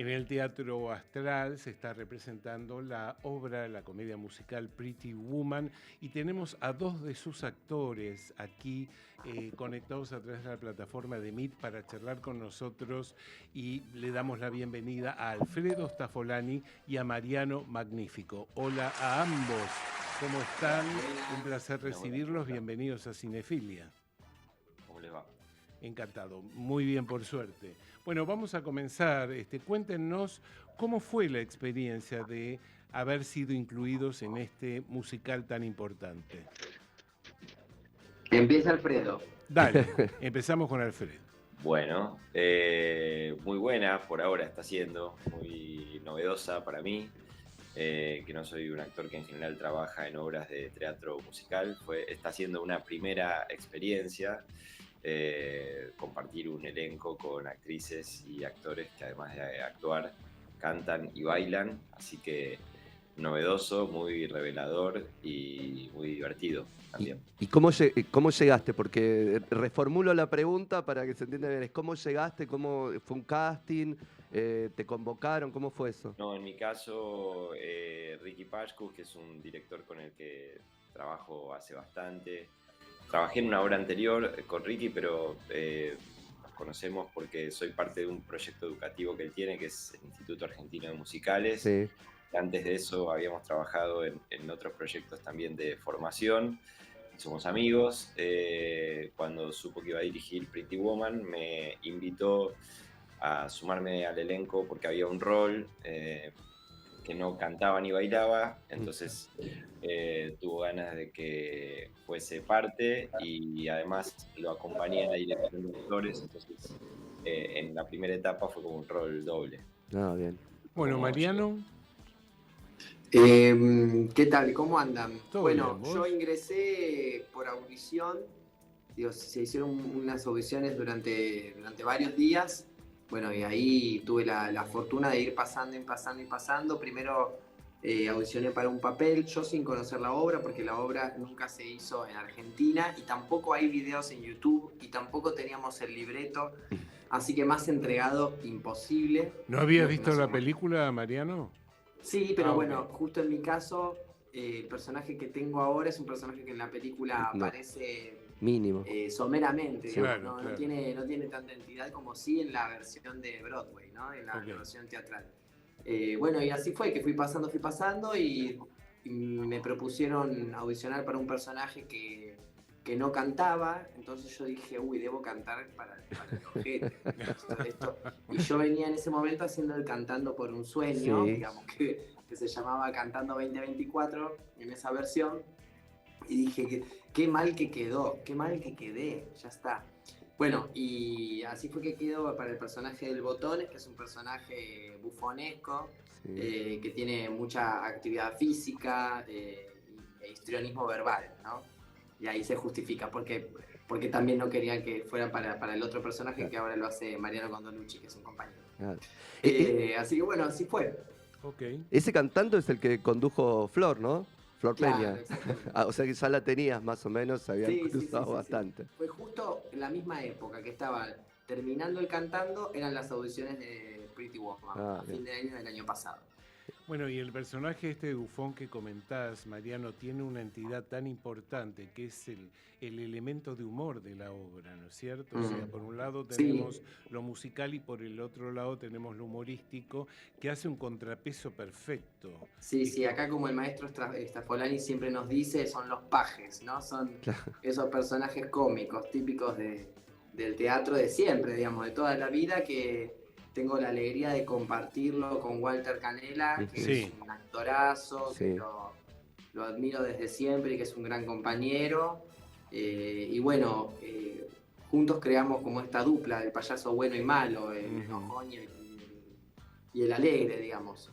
En el Teatro Astral se está representando la obra, la comedia musical Pretty Woman, y tenemos a dos de sus actores aquí conectados a través de la plataforma de Meet para charlar con nosotros, y le damos la bienvenida a Alfredo Staffolani y a Mariano Magnífico. Hola a ambos, ¿cómo están? Un placer recibirlos, bienvenidos a Cinefilia. ¿Cómo les va? Encantado, muy bien, por suerte. Bueno, vamos a comenzar. Cuéntenos cómo fue la experiencia de haber sido incluidos en este musical tan importante. Empieza Alfredo. Dale, empezamos con Alfredo. Bueno, muy buena por ahora está siendo, muy novedosa para mí, que no soy un actor que en general trabaja en obras de teatro musical. Está siendo una primera experiencia. Compartir un elenco con actrices y actores que además de actuar, cantan y bailan, así que novedoso, muy revelador y muy divertido también. ¿Y cómo llegaste? Porque reformulo la pregunta para que se entienda bien. ¿Cómo llegaste? ¿Cómo fue un casting? ¿Te convocaron? ¿Cómo fue eso? No, en mi caso, Ricky Pashkus, que es un director con el que trabajo hace bastante. Trabajé en una obra anterior con Ricky, pero nos conocemos porque soy parte de un proyecto educativo que él tiene, que es el Instituto Argentino de Musicales. Sí. Antes de eso habíamos trabajado en otros proyectos también de formación. Somos amigos. Cuando supo que iba a dirigir Pretty Woman, me invitó a sumarme al elenco porque había un rol que no cantaba ni bailaba, entonces tuvo ganas de que fuese parte y además lo acompañé en la dirección de actores, entonces en la primera etapa fue como un rol doble. Ah, bien. Bueno, Mariano. ¿Qué tal? ¿Cómo andan? Bueno, bien, yo ingresé por audición. Se hicieron unas audiciones durante varios días. Bueno, y ahí tuve la fortuna de ir pasando. Primero audicioné para un papel, yo sin conocer la obra, porque la obra nunca se hizo en Argentina y tampoco hay videos en YouTube y tampoco teníamos el libreto, así que más entregado imposible. ¿No habías visto la película, Mariano? Sí, pero bueno, justo en mi caso, el personaje que tengo ahora es un personaje que en la película aparece mínimo. Someramente, Sí, digamos, claro. No tiene tanta entidad como sí en la versión de Broadway, ¿no? En la versión teatral. Bueno, y así fue, que fui pasando y me propusieron audicionar para un personaje que no cantaba, entonces yo dije, debo cantar para el ojete. Y yo venía en ese momento haciendo el Cantando por un Sueño, Sí. digamos que se llamaba Cantando 2024 en esa versión, y dije, qué mal que quedé, ya está. Bueno, y así fue que quedó para el personaje del Botones, que es un personaje bufonesco, Sí. que tiene mucha actividad física e histrionismo verbal, ¿no? Y ahí se justifica, porque también no querían que fuera para el otro personaje, que ahora lo hace Mariano Condolucci, que es un compañero. Claro. Así que bueno, así fue. Okay. Ese cantante es el que condujo Flor, ¿no? Flor Claro, Peña. exactamente. O sea que ya la tenías más o menos, se habían cruzado bastante. Sí. Fue justo en la misma época que estaba terminando el Cantando, eran las audiciones de Pretty Woman, a fin de año del año pasado. Bueno, y el personaje de Bufón que comentás, Mariano, tiene una entidad tan importante que es el elemento de humor de la obra, ¿no es cierto? O sea, por un lado tenemos lo musical y por el otro lado tenemos lo humorístico, que hace un contrapeso perfecto. Sí, acá como el maestro Staffolani siempre nos dice, son los pajes, ¿no? Son esos personajes cómicos típicos del teatro de siempre, digamos, de toda la vida, que tengo la alegría de compartirlo con Walter Canella, que es un actorazo, que lo admiro desde siempre y que es un gran compañero. Y bueno, juntos creamos como esta dupla del payaso bueno y malo, el enojón y el alegre, digamos.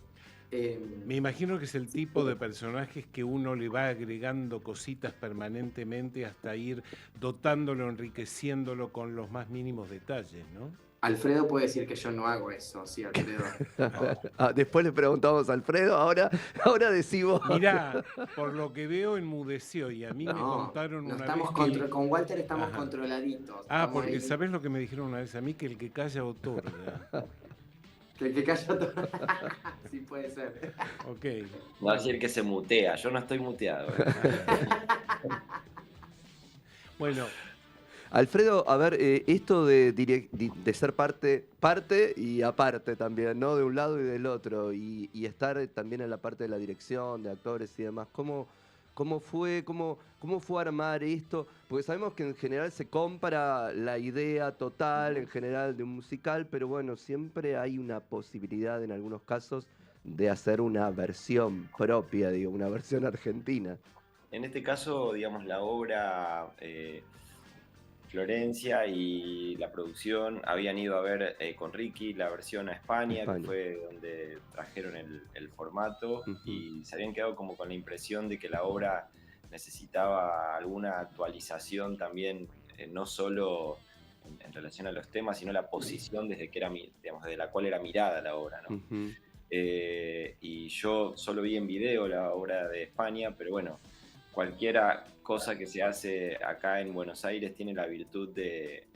Me imagino que es el tipo de personajes que uno le va agregando cositas permanentemente hasta ir dotándolo, enriqueciéndolo con los más mínimos detalles, ¿no? Alfredo puede decir que yo no hago eso, sí, Alfredo. Después le preguntamos a Alfredo, ahora decimos. Mirá, por lo que veo enmudeció y a mí me contaron una vez que... Con Walter estamos controladitos. Porque ¿sabés lo que me dijeron una vez a mí? Que el que calla otorga. Que cayó todo. Sí, puede ser. Ok. No, así el que se mutea. Yo no estoy muteado. Bueno, Alfredo, a ver, esto de ser parte y aparte también, ¿no? De un lado y del otro, y estar también en la parte de la dirección, de actores y demás, ¿cómo fue armar esto? Porque sabemos que en general se compra la idea total, en general, de un musical, pero bueno, siempre hay una posibilidad en algunos casos de hacer una versión propia, digo, una versión argentina. En este caso, digamos, la obra Florencia y la producción habían ido a ver con Ricky la versión a España, que España. fue donde trajeron el formato, Ujú. y se habían quedado como con la impresión de que la obra necesitaba alguna actualización también, no solo en relación a los temas, sino la posición desde que era, digamos, desde la cual era mirada la obra, ¿no? Ujú. Y yo solo vi en video la obra de España, pero bueno, cualquier cosa que se hace acá en Buenos Aires tiene la virtud de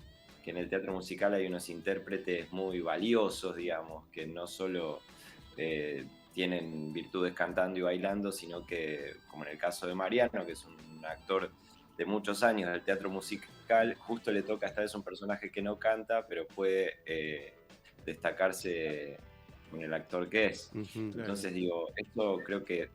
que en el teatro musical hay unos intérpretes muy valiosos, digamos, que no solo tienen virtudes cantando y bailando, sino que, como en el caso de Mariano, que es un actor de muchos años del teatro musical, justo le toca, esta vez un personaje que no canta, pero puede destacarse con el actor que es. Ujú. Entonces digo, esto creo que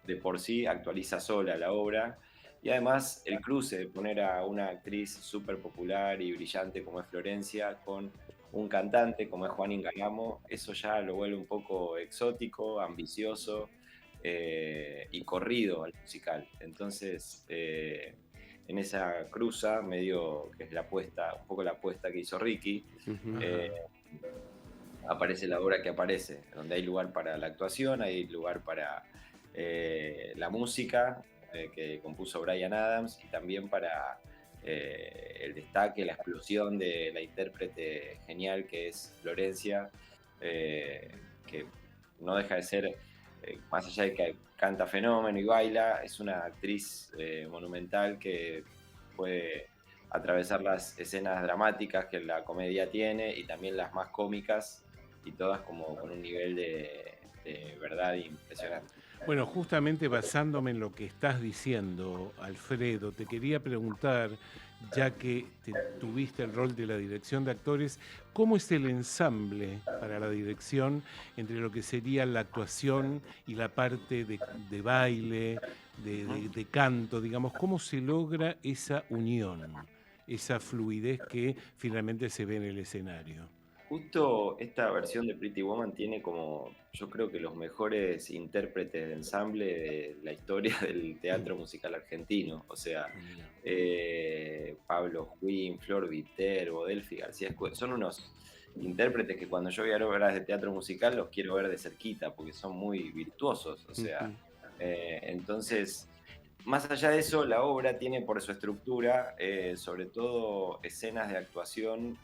de por sí actualiza sola la obra, y además el cruce de poner a una actriz súper popular y brillante como es Florencia con un cantante como es Juan Ingaramo, eso ya lo vuelve un poco exótico, ambicioso y corrido al musical. Entonces, en esa cruza, medio que es la apuesta, un poco la apuesta que hizo Ricky, Ujú. aparece la obra que aparece, donde hay lugar para la actuación, hay lugar para la música que compuso Bryan Adams, y también para el destaque, la explosión de la intérprete genial que es Florencia, que no deja de ser, más allá de que canta fenómeno y baila, es una actriz monumental que puede atravesar las escenas dramáticas que la comedia tiene y también las más cómicas, y todas como con un nivel de verdad impresionante. bueno, justamente basándome en lo que estás diciendo, Alfredo, te quería preguntar, ya que tuviste el rol de la dirección de actores, ¿cómo es el ensamble para la dirección entre lo que sería la actuación y la parte de baile, de canto, digamos? ¿Cómo se logra esa unión, esa fluidez que finalmente se ve en el escenario? Justo esta versión de Pretty Woman tiene como, yo creo que los mejores intérpretes de ensamble de la historia del teatro musical argentino. O sea, Mira. Pablo Juin, Flor Viterbo, Delphi García son unos intérpretes que cuando yo voy a obras de teatro musical los quiero ver de cerquita porque son muy virtuosos. O sea, Ujú. entonces, más allá de eso, la obra tiene por su estructura, sobre todo escenas de actuación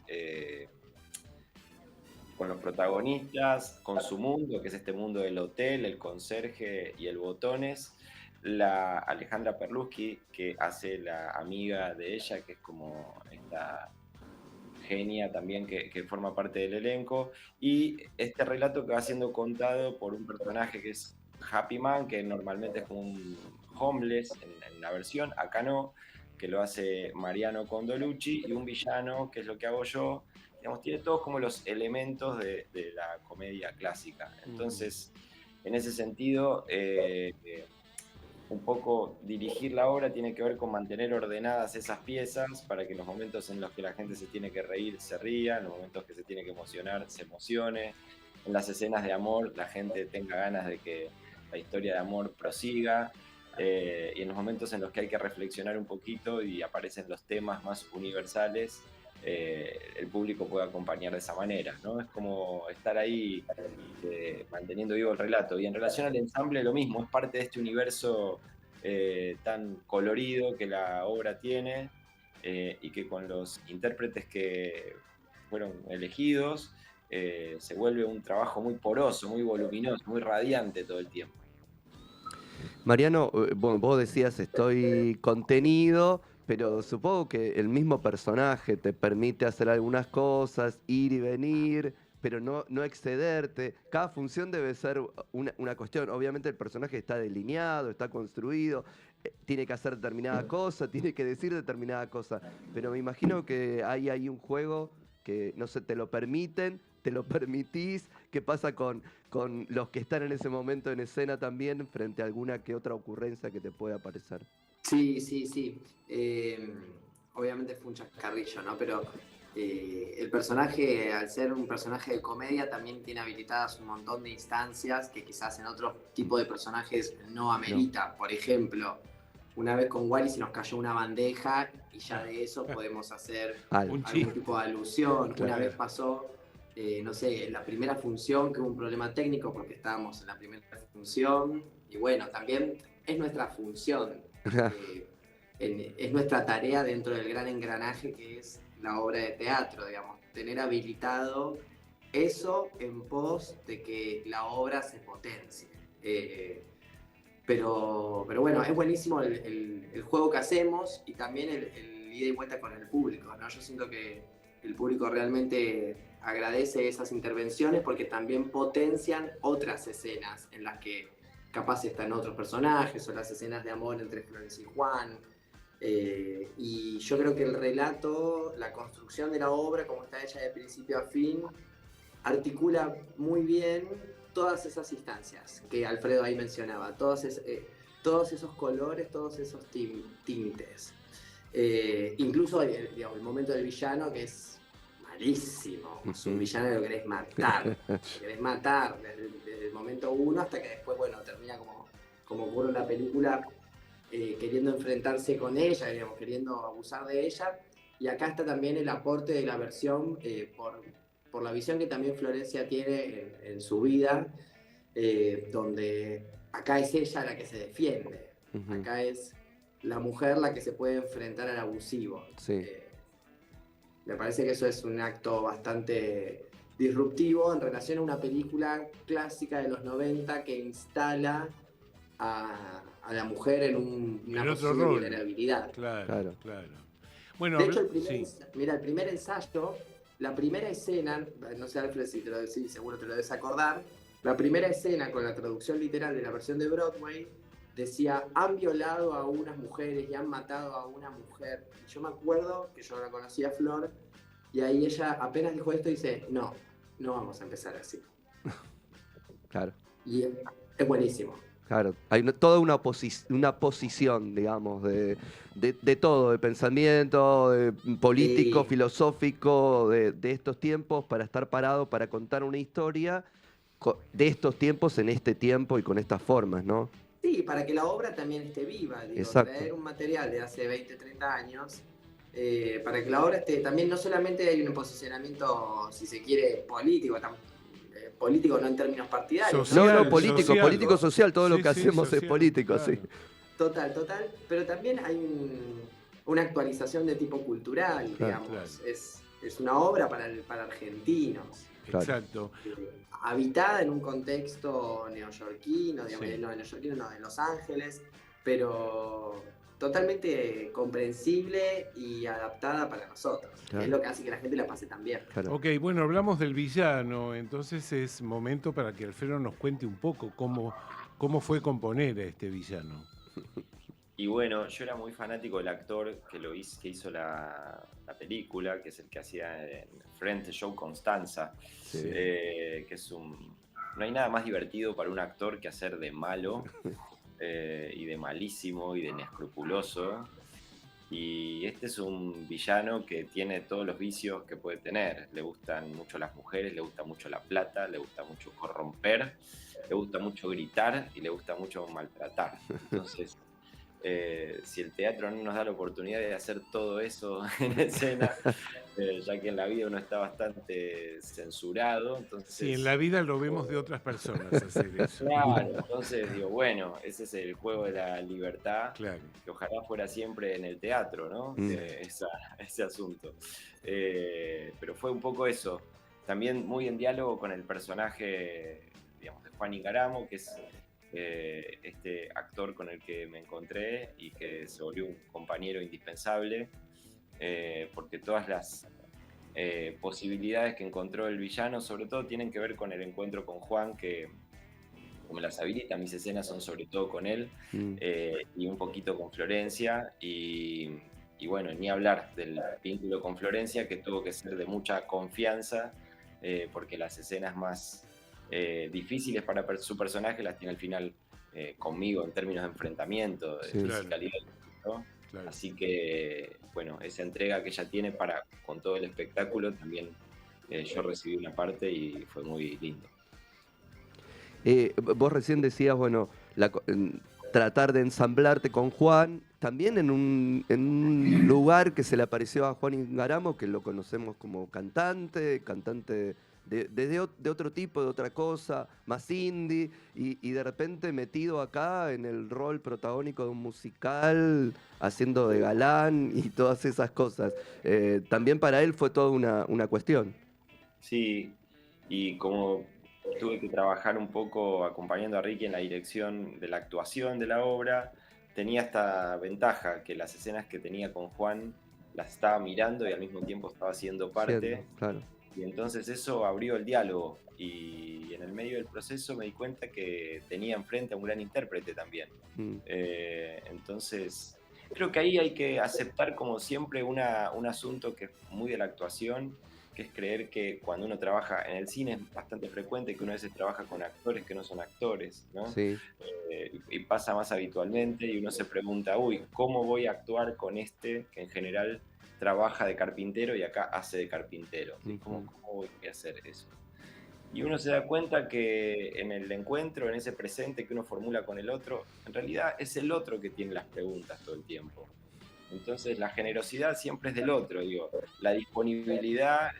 con los protagonistas, con su mundo, que es este mundo del hotel, el conserje y el botones, la Alejandra Perlusky, que hace la amiga de ella, que es como esta genia también que forma parte del elenco, y este relato que va siendo contado por un personaje que es Happy Man, que normalmente es como un homeless en la versión, acá no, que lo hace Mariano Condolucci, y un villano, que es lo que hago yo. Digamos, tiene todos como los elementos de la comedia clásica. Entonces, en ese sentido, un poco dirigir la obra tiene que ver con mantener ordenadas esas piezas para que en los momentos en los que la gente se tiene que reír se ría, en los momentos que se tiene que emocionar se emocione, en las escenas de amor la gente tenga ganas de que la historia de amor prosiga, y en los momentos en los que hay que reflexionar un poquito y aparecen los temas más universales, el público puede acompañar de esa manera, ¿no? Es como estar ahí manteniendo vivo el relato. Y en relación al ensamble, lo mismo, es parte de este universo tan colorido que la obra tiene, y que con los intérpretes que fueron elegidos se vuelve un trabajo muy poroso, muy voluminoso, muy radiante todo el tiempo. Mariano, vos decías estoy contenido, pero supongo que el mismo personaje te permite hacer algunas cosas, ir y venir, pero no excederte. Cada función debe ser una cuestión. Obviamente el personaje está delineado, está construido, tiene que hacer determinada cosa, tiene que decir determinada cosa. Pero me imagino que hay ahí un juego que, no sé, te lo permiten, te lo permitís. ¿Qué pasa con los que están en ese momento en escena también frente a alguna que otra ocurrencia que te pueda aparecer? Sí, sí, sí. Obviamente fue un chascarrillo, ¿no? Pero el personaje, al ser un personaje de comedia, también tiene habilitadas un montón de instancias que quizás en otro tipo de personajes no amerita. Por ejemplo, una vez con Wally se nos cayó una bandeja y ya de eso podemos hacer algún tipo de alusión. Claro. Una vez pasó, no sé, la primera función que hubo un problema técnico porque estábamos en la primera función y bueno, también es nuestra función. Es nuestra tarea dentro del gran engranaje que es la obra de teatro, digamos, tener habilitado eso en pos de que la obra se potencie. Pero bueno, es buenísimo el juego que hacemos y también el ida y vuelta con el público, ¿no? Yo siento que el público realmente agradece esas intervenciones porque también potencian otras escenas en las que capaz están otros personajes o las escenas de amor entre Florencia y Juan. Y yo creo que el relato, la construcción de la obra, como está hecha de principio a fin, articula muy bien todas esas instancias que Alfredo ahí mencionaba, todos esos colores, todos esos tintes. Incluso digamos, el momento del villano, que es malísimo. Es un villano que lo querés matar. Desde el momento 1 hasta que después, bueno, termina como ocurre en la película, queriendo enfrentarse con ella, digamos, queriendo abusar de ella. Y acá está también el aporte de la versión por la visión que también Florencia tiene en su vida, donde acá es ella la que se defiende. Acá es la mujer la que se puede enfrentar al abusivo. Sí. Me parece que eso es un acto bastante disruptivo en relación a una película clásica de los 90 que instala a la mujer en una posible vulnerabilidad. Claro. Bueno, de hecho, el primer ensayo, la primera escena, no sé, Alfred, si te lo decís, seguro te lo debes acordar, la primera escena con la traducción literal de la versión de Broadway decía, han violado a unas mujeres y han matado a una mujer. Y yo me acuerdo que yo la conocía a Flor, y ahí ella apenas dijo esto dice, no vamos a empezar así. Claro. Y es buenísimo. Claro, hay toda una posición, digamos, de todo, de pensamiento, de político, filosófico, de estos tiempos, para estar parado, para contar una historia de estos tiempos en este tiempo y con estas formas, ¿no? Sí, para que la obra también esté viva, digo, exacto. Traer un material de hace 20, 30 años, para que la obra esté, también no solamente hay un posicionamiento, si se quiere, político no en términos partidarios. Social, político, social, todo lo que hacemos social, es político, claro. sí. Total, pero también hay una actualización de tipo cultural, digamos. Claro. Es una obra para argentinos. Exacto. Habitada en un contexto neoyorquino, digamos, de Los Ángeles, pero totalmente comprensible y adaptada para nosotros. Claro. Es lo que hace que la gente la pase tan bien. Claro. Ok, bueno, hablamos del villano, entonces es momento para que Alfredo nos cuente un poco cómo fue componer a este villano. Y bueno, yo era muy fanático del actor que hizo la película, que es el que hacía en Friends Show Constanza, sí. Que es no hay nada más divertido para un actor que hacer de malo y de malísimo y de inescrupuloso. Y este es un villano que tiene todos los vicios que puede tener. Le gustan mucho las mujeres, le gusta mucho la plata, le gusta mucho corromper, le gusta mucho gritar y le gusta mucho maltratar. Entonces, si el teatro no nos da la oportunidad de hacer todo eso en escena, ya que en la vida uno está bastante censurado, entonces... Sí, en la vida lo vemos de otras personas hacer eso. Claro, entonces digo, bueno, ese es el juego de la libertad, claro. Que ojalá fuera siempre en el teatro, ¿no? Ese asunto. Pero fue un poco eso, también muy en diálogo con el personaje, digamos, de Juan Ingaramo, que es... este actor con el que me encontré y que se volvió un compañero indispensable, porque todas posibilidades que encontró el villano, sobre todo tienen que ver con el encuentro con Juan, que me las habilita, mis escenas son sobre todo con él, y un poquito con Florencia, y bueno, ni hablar del vínculo con Florencia, que tuvo que ser de mucha confianza, porque las escenas más difíciles para su personaje las tiene al final conmigo en términos de enfrentamiento, de fisicalidad, ¿no? Claro. Así que, bueno, esa entrega que ella tiene con todo el espectáculo, también yo recibí una parte y fue muy lindo. Vos recién decías, bueno, tratar de ensamblarte con Juan, también en un lugar que se le apareció a Juan Ingaramo, que lo conocemos como cantante de otro tipo, de otra cosa, más indie, y de repente metido acá en el rol protagónico de un musical, haciendo de galán y todas esas cosas. También para él fue toda una cuestión. Sí, y como tuve que trabajar un poco acompañando a Ricky en la dirección de la actuación de la obra, tenía esta ventaja, que las escenas que tenía con Juan las estaba mirando y al mismo tiempo estaba haciendo parte. Claro. Y entonces eso abrió el diálogo, y en el medio del proceso me di cuenta que tenía enfrente a un gran intérprete también. Entonces creo que ahí hay que aceptar como siempre un asunto que es muy de la actuación, que es creer que cuando uno trabaja en el cine es bastante frecuente que uno a veces trabaja con actores que no son actores, ¿no? Sí. Y pasa más habitualmente, y uno se pregunta, ¿cómo voy a actuar con este que en general trabaja de carpintero y acá hace de carpintero? ¿Cómo voy a hacer eso? Y uno se da cuenta que en el encuentro, en ese presente que uno formula con el otro, en realidad es el otro que tiene las preguntas todo el tiempo. Entonces la generosidad siempre es del otro, digo, la disponibilidad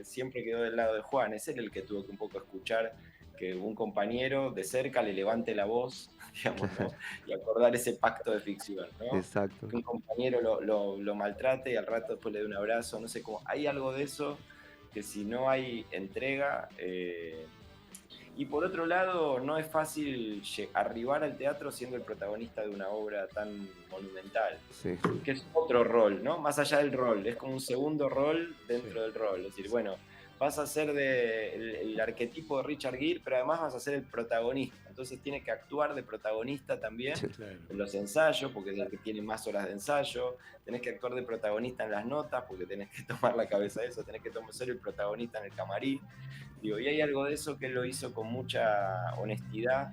siempre quedó del lado de Juan, es él el que tuvo que un poco escuchar que un compañero de cerca le levante la voz, digamos, ¿no? Y acordar ese pacto de ficción, ¿no? Exacto. Que un compañero lo maltrate y al rato después le dé un abrazo, no sé cómo, hay algo de eso que si no hay entrega... Y por otro lado, no es fácil arribar al teatro siendo el protagonista de una obra tan monumental, que es otro rol, ¿no? Más allá del rol, es como un segundo rol dentro del rol. Es decir, bueno, vas a ser el arquetipo de Richard Gere, pero además vas a ser el protagonista. Entonces tiene que actuar de protagonista también en los ensayos, porque es el que tiene más horas de ensayo. Tenés que actuar de protagonista en las notas, porque tenés que tomar la cabeza de eso. Tenés que ser el protagonista en el camarín. Digo, y hay algo de eso que él lo hizo con mucha honestidad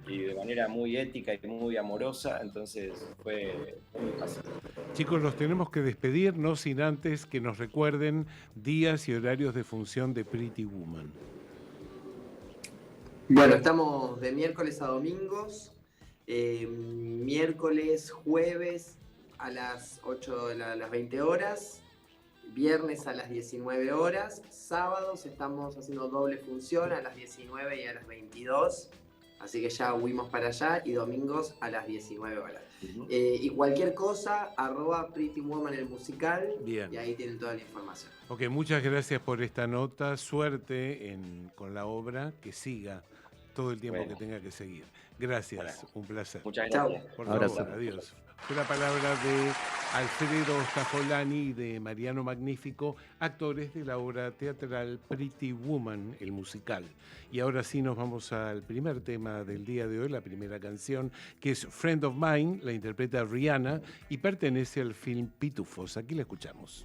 y de manera muy ética y muy amorosa, entonces fue muy fácil. Chicos, los tenemos que despedir, no sin antes que nos recuerden días y horarios de función de Pretty Woman. Bueno, estamos de miércoles a domingos, miércoles, jueves a las 8 de las 20 horas, viernes a las 19 horas, sábados estamos haciendo doble función a las 19 y a las 22, así que ya huimos para allá, y domingos a las 19 horas. Y cualquier cosa, @Pretty Woman el musical. Bien. Y ahí tienen toda la información. Ok, muchas gracias por esta nota, suerte con la obra, que siga todo el tiempo que tenga que seguir. Gracias, un placer. Muchas gracias. Por favor, adiós. Fue la palabra de Alfredo Staffolani y de Mariano Magnífico, actores de la obra teatral Pretty Woman, el musical. Y ahora sí nos vamos al primer tema del día de hoy, la primera canción, que es Friend of Mine, la interpreta Rihanna y pertenece al film Pitufos. Aquí la escuchamos.